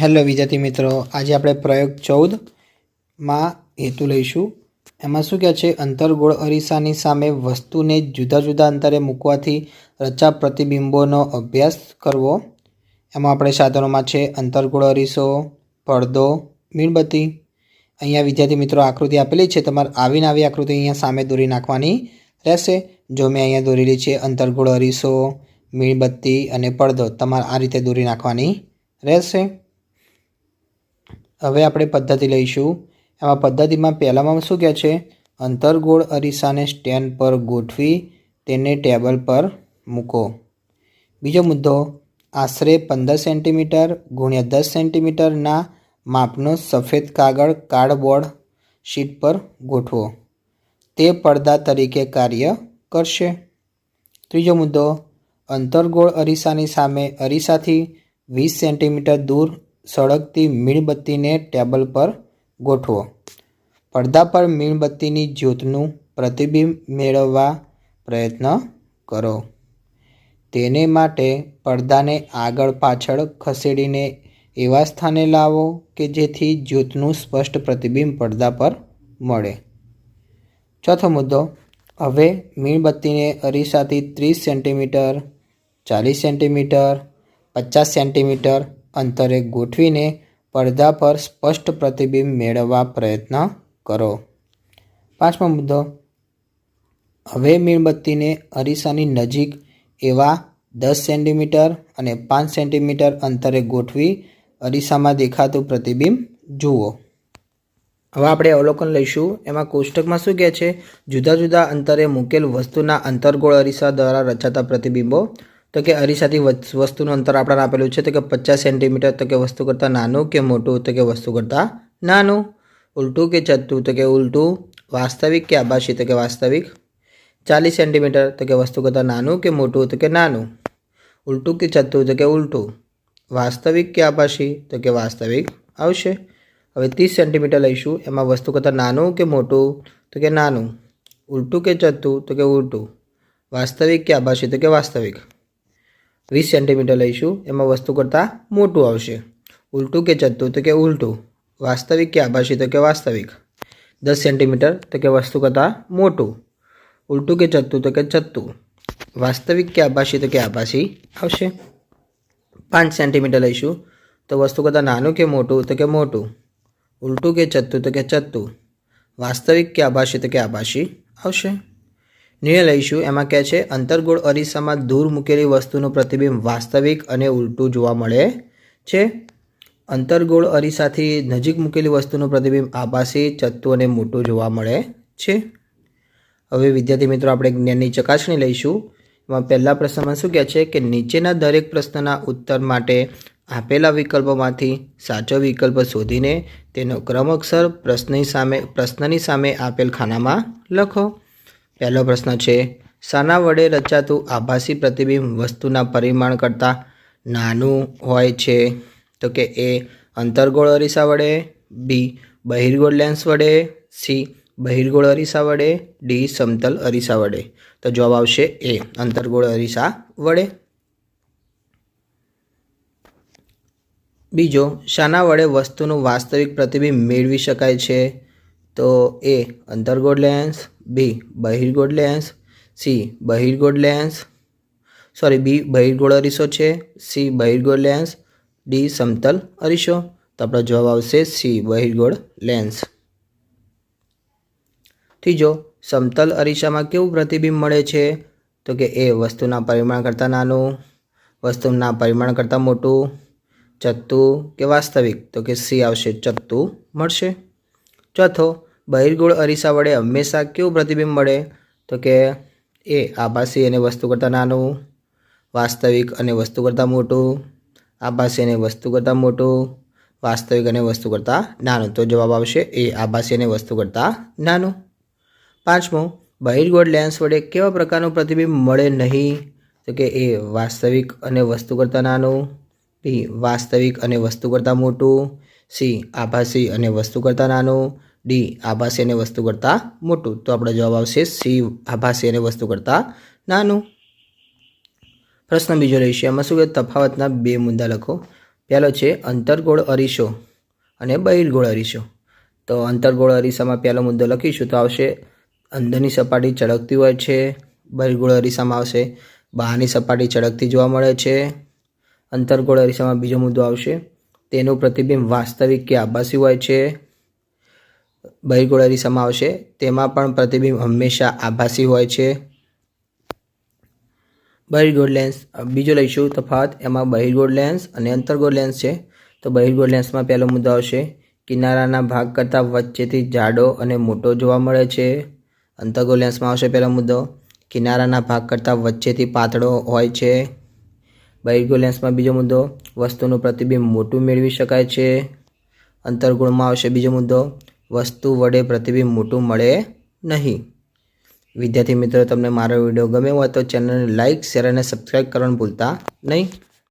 Hello વિદ્યાર્થી મિત્રો, આજે આપણે પ્રયોગ 14માં હેતુ લઈશું। એમાં શું કહે છે, અંતર્ગોળ અરીસાની સામે વસ્તુને જુદા જુદા અંતરે મૂકવાથી રચા પ્રતિબિંબોનો અભ્યાસ કરવો। એમાં આપણે સાધનોમાં છે અંતર્ગોળ અરીસો, પડદો, મીણબત્તી। અહીંયા વિદ્યાર્થી મિત્રો આકૃતિ આપેલી છે, તમારે આવીને આવી આકૃતિ અહીંયા સામે દોરી નાખવાની રહેશે। જો મેં અહીંયા દોરેલી છે અંતર્ગોળ અરીસો, મીણબત્તી અને પડદો, તમારે આ રીતે દોરી નાખવાની રહેશે। હવે આપણે પદ્ધતિ લઈશું। એમાં પદ્ધતિમાં પહેલામાં શું કહે છે, અંતર્ગોળ અરીસાને સ્ટેન્ડ પર ગોઠવી તેને ટેબલ પર મૂકો। બીજો મુદ્દો, આશરે 15 સેન્ટીમીટર × 10 સેન્ટીમીટરના માપનો સફેદ કાગળ કાર્ડબોર્ડ શીટ પર ગોઠવો, તે પડદા તરીકે કાર્ય કરશે। ત્રીજો મુદ્દો, અંતર્ગોળ અરીસાની સામે અરીસાથી 20 સેન્ટીમીટર દૂર સળગતી મીણબત્તીને ટેબલ પર ગોઠવો, પડદા પર મીણબત્તીની જ્યોતનું પ્રતિબિંબ મેળવવા પ્રયત્ન કરો। તેને માટે પડદાને આગળ પાછળ ખસેડીને એવા સ્થાને લાવો કે જેથી જ્યોતનું સ્પષ્ટ પ્રતિબિંબ પડદા પર મળે। ચોથો મુદ્દો, હવે મીણબત્તીને અરીસાથી 30 સેન્ટીમીટર, 40 સેન્ટીમીટર, 50 સેન્ટીમીટર અંતરે ગોઠવીને પડદા પર સ્પષ્ટ પ્રતિબિંબ મેળવવા પ્રયત્ન કરો। પાંચમો મુદ્દો, હવે મીણબત્તીને અરીસાની નજીક એવા 10 સેન્ટીમીટર અને 5 સેન્ટીમીટર અંતરે ગોઠવી અરીસામાં દેખાતું પ્રતિબિંબ જુઓ। હવે આપણે અવલોકન લઈશું। એમાં કોષ્ટકમાં શું કહે છે, જુદા જુદા અંતરે મૂકેલ વસ્તુના અંતર્ગોળ અરીસા દ્વારા રચાતા પ્રતિબિંબો। તો કે અરીસાથી વસ્તુનું અંતર આપણને આપેલું છે, તો કે 50 સેન્ટીમીટર, તો કે વસ્તુ કરતાં નાનું કે મોટું, તો કે વસ્તુ કરતાં નાનું। ઉલટું કે ચત્તું, તો કે ઉલટું। વાસ્તવિક કે આભાસી, તો કે વાસ્તવિક। 40 સેન્ટીમીટર, તો કે વસ્તુ કરતાં નાનું કે મોટું, તો કે નાનું। ઉલટું કે ચત્તું, તો કે ઉલટું। વાસ્તવિક કે આભાસી, તો કે વાસ્તવિક આવશે। હવે 30 સેન્ટીમીટર લઈશું। એમાં વસ્તુ કરતાં નાનું કે મોટું, તો કે નાનું। ઉલટું કે ચત્તું, તો કે ઉલટું। વાસ્તવિક કે આભાસી, તો કે વાસ્તવિક। 20 સેન્ટીમીટર લઈશું। એમાં વસ્તુ કરતાં મોટું આવશે। ઉલટું કે ચત્તું, તો કે ઉલટું। વાસ્તવિક કે આભાસી, તો કે વાસ્તવિક। 10 સેન્ટીમીટર, તો કે વસ્તુ કરતાં મોટું। ઉલટું કે ચત્તું, તો કે ચત્તું। વાસ્તવિક કે આભાસી, તો કે આભાસી આવશે। 5 સેન્ટીમીટર લઈશું। તો વસ્તુ કરતાં નાનું કે મોટું, તો કે મોટું। ઉલટું કે ચત્તું, તો કે ચત્તું। વાસ્તવિક કે આભાસી, તો કે આભાસી આવશે। નિર્ણય લઈશું। એમાં કહે છે, અંતર્ગોળ અરીસામાં દૂર મૂકેલી વસ્તુનું પ્રતિબિંબ વાસ્તવિક અને ઉલટું જોવા મળે છે। અંતર્ગોળ અરીસાથી નજીક મૂકેલી વસ્તુનું પ્રતિબિંબ આભાસી, ચત્તું અને મોટું જોવા મળે છે। હવે વિદ્યાર્થી મિત્રો, આપણે જ્ઞાનની ચકાસણી લઈશું। એમાં પહેલા પ્રશ્નમાં શું કહે છે કે નીચેના દરેક પ્રશ્નના ઉત્તર માટે આપેલા વિકલ્પોમાંથી સાચો વિકલ્પ શોધીને તેનો ક્રમશર પ્રશ્નની સામે આપેલ ખાનામાં લખો। પહેલો પ્રશ્ન છે, શાના વડે રચાતું આભાસી પ્રતિબિંબ વસ્તુના પરિમાણ કરતાં નાનું હોય છે? તો કે એ અંતર્ગોળ અરીસા વડે, બી બહિર્ગોળ લેન્સ વડે, સી બહિર્ગોળ અરીસા વડે, ડી સમતલ અરીસા વડે। તો જવાબ આવશે એ અંતર્ગોળ અરીસા વડે। બીજો, શાના વડે વસ્તુનું વાસ્તવિક પ્રતિબિંબ મેળવી શકાય છે? તો એ અંતર્ગોળ લેન્સ, બી બહિર્ગોળ લેન્સ, સી બહિર્ગોળ લેન્સ, બી બહિર્ગોળ અરીસો છે, સી બહિર્ગોળ લેન્સ, ડી સમતલ અરીસો। તો આપણો જવાબ આવશે સી બહિર્ગોળ લેન્સ। ત્રીજો, સમતલ અરીસામાં કેવું પ્રતિબિંબ મળે છે? તો કે એ વસ્તુના પરિમાણ કરતાં નાનું, વસ્તુના પરિમાણ કરતાં મોટું, ચત્તું કે વાસ્તવિક, તો કે સી આવશે ચત્તું મળશે। ચોથો, બહિર્ગોળ અરીસા વડે હંમેશા કેવું પ્રતિબિંબ મળે? તો કે એ આભાસી અને વસ્તુ કરતાં નાનું, વાસ્તવિક અને વસ્તુ કરતાં મોટું, આભાસી અને વસ્તુ કરતાં મોટું, વાસ્તવિક અને વસ્તુ કરતાં નાનું। તો જવાબ આવશે એ આભાસી અને વસ્તુ કરતાં નાનું। પાંચમો, બહિર્ગોળ લેન્સ વડે કેવા પ્રકારનું પ્રતિબિંબ મળે નહીં? તો કે એ વાસ્તવિક અને વસ્તુ કરતાં નાનું, બી વાસ્તવિક અને વસ્તુ કરતાં મોટું, સી આભાસી અને વસ્તુ કરતાં નાનું, ડી આભાસી અને વસ્તુ કરતાં મોટું। તો આપણો જવાબ આવશે સી આભાસી અને વસ્તુ કરતાં નાનું। પ્રશ્ન બીજો લઈશું। એમાં શું કે તફાવતના બે મુદ્દા લખો। પહેલો છે અંતર્ગોળ અરીસો અને બહિર્ગોળ અરીસો. તો અંતર્ગોળ અરીસામાં પહેલો મુદ્દો લખીશું તો આવશે અંદરની સપાટી ચળકતી હોય છે. બહિર્ગોળ અરીસામાં આવશે બહારની સપાટી ચળકતી જોવા મળે છે. અંતર્ગોળ અરીસામાં બીજો મુદ્દો આવશે તેનું પ્રતિબિંબ વાસ્તવિક કે આભાસી હોય છે. બહિર્ગોળ અરીસામાં આવશે તેમાં પણ પ્રતિબિંબ હંમેશા આભાસી હોય છે. બહિર્ગોળ લેન્સ બીજો લઈશું તફાવત, એમાં બહિર્ગોળ લેન્સ અને અંતર્ગોળ લેન્સ છે. તો બહિર્ગોળ લેન્સમાં પહેલો મુદ્દો આવશે કિનારાના ભાગ કરતાં વચ્ચેથી જાડો અને મોટો જોવા મળે છે. અંતર્ગોળ લેન્સમાં આવશે પહેલો મુદ્દો કિનારાના ભાગ કરતાં વચ્ચેથી પાતળો હોય છે. બહિર્ગોળ લેન્સમાં બીજો મુદ્દો વસ્તુનું પ્રતિબિંબ મોટું મેળવી શકાય છે. અંતર્ગોળમાં આવશે બીજો મુદ્દો વસ્તુ વડે પ્રતિબિંબ મોટું મળે નહીં. વિદ્યાર્થી મિત્રો, તમને મારો વિડીયો ગમ્યો હોય તો ચેનલને લાઇક, શેર અને સબસ્ક્રાઈબ કરવાનું ભૂલતા નહીં.